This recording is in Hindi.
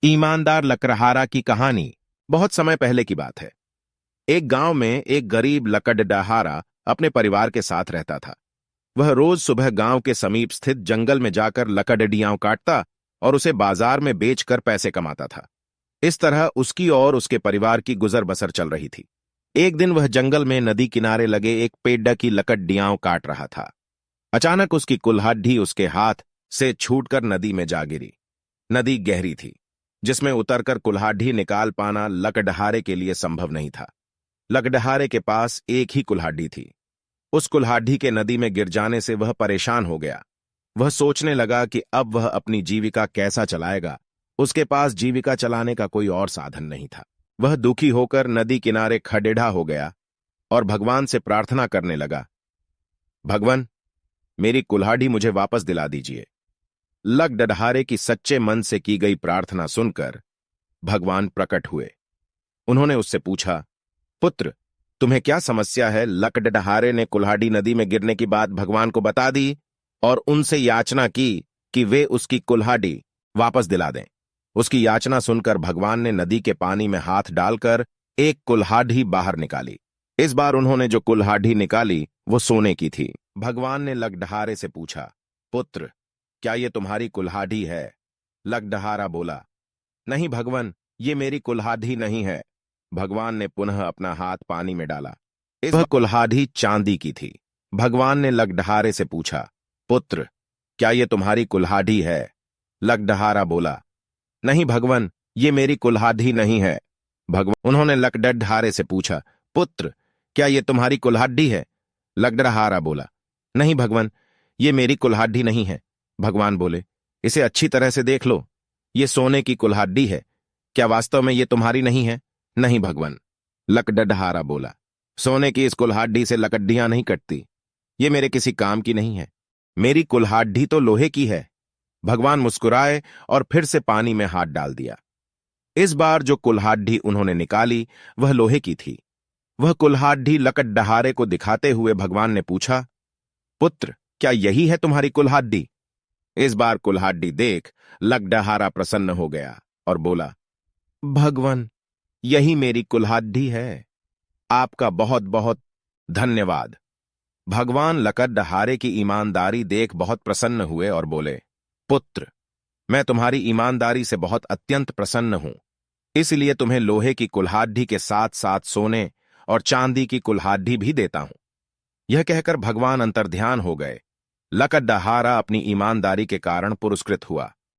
ईमानदार लकड़हारा की कहानी बहुत समय पहले की बात है। एक गांव में एक गरीब लकड़हारा अपने परिवार के साथ रहता था। वह रोज सुबह गांव के समीप स्थित जंगल में जाकर लकड़ियां काटता और उसे बाजार में बेचकर पैसे कमाता था। इस तरह उसकी और उसके परिवार की गुजर बसर चल रही थी। एक दिन वह जंगल में नदी किनारे लगे एक पेड़ की लकड़ियां काट रहा था। अचानक उसकी कुल्हाड़ी उसके हाथ से छूटकर नदी में जा गिरी। नदी गहरी थी, जिसमें उतरकर कुल्हाड़ी निकाल पाना लकड़हारे के लिए संभव नहीं था। लकड़हारे के पास एक ही कुल्हाड़ी थी। उस कुल्हाड़ी के नदी में गिर जाने से वह परेशान हो गया। वह सोचने लगा कि अब वह अपनी जीविका कैसा चलाएगा। उसके पास जीविका चलाने का कोई और साधन नहीं था। वह दुखी होकर नदी किनारे खड़ेढ़ा हो गया और भगवान से प्रार्थना करने लगा, भगवान, मेरी कुल्हाड़ी मुझे वापस दिला दीजिए। लकड़हारे की सच्चे मन से की गई प्रार्थना सुनकर भगवान प्रकट हुए। उन्होंने उससे पूछा, पुत्र, तुम्हें क्या समस्या है? लकड़हारे ने कुल्हाड़ी नदी में गिरने की बात भगवान को बता दी और उनसे याचना की कि वे उसकी कुल्हाड़ी वापस दिला दें। उसकी याचना सुनकर भगवान ने नदी के पानी में हाथ डालकर एक कुल्हाड़ी बाहर निकाली। इस बार उन्होंने जो कुल्हाड़ी निकाली वो सोने की थी। भगवान ने लकड़हारे से पूछा, पुत्र, क्या ये तुम्हारी कुल्हाड़ी है? लकड़हारा बोला, नहीं भगवान, ये मेरी कुल्हाड़ी नहीं है। भगवान ने पुनः अपना हाथ पानी में डाला। वह कुल्हाड़ी चांदी की थी। भगवान ने लकड़हारे से पूछा, पुत्र, क्या ये तुम्हारी कुल्हाड़ी है? लकड़हारा बोला, नहीं भगवान, ये मेरी कुल्हाड़ी नहीं है। उन्होंने लकड़हारे से पूछा, पुत्र, क्या ये तुम्हारी कुल्हाड़ी है? लकड़हारा बोला, नहीं भगवान, ये मेरी कुल्हाड़ी नहीं है। भगवान बोले, इसे अच्छी तरह से देख लो, ये सोने की कुल्हाड़ी है। क्या वास्तव में ये तुम्हारी नहीं है? नहीं भगवान। लकड़हारा बोला, सोने की इस कुल्हाड़ी से लकड़ियां नहीं कटती। ये मेरे किसी काम की नहीं है। मेरी कुल्हाड़ी तो लोहे की है। भगवान मुस्कुराए और फिर से पानी में हाथ डाल दिया। इस बार जो कुल्हाड़ी उन्होंने निकाली वह लोहे की थी। वह कुल्हाड़ी लकड़हारे को दिखाते हुए भगवान ने पूछा, पुत्र, क्या यही है तुम्हारी कुल्हाड़ी? इस बार कुल्हाड़ी देख लकड़हारा प्रसन्न हो गया और बोला, भगवान, यही मेरी कुल्हाड़ी है। आपका बहुत बहुत धन्यवाद। भगवान लकड़हारे की ईमानदारी देख बहुत प्रसन्न हुए और बोले, पुत्र, मैं तुम्हारी ईमानदारी से बहुत अत्यंत प्रसन्न हूं, इसलिए तुम्हें लोहे की कुल्हाड़ी के साथ साथ सोने और चांदी की कुल्हाड़ी भी देता हूं। यह कहकर भगवान अंतर्ध्यान हो गए। लकड़हारा अपनी ईमानदारी के कारण पुरस्कृत हुआ।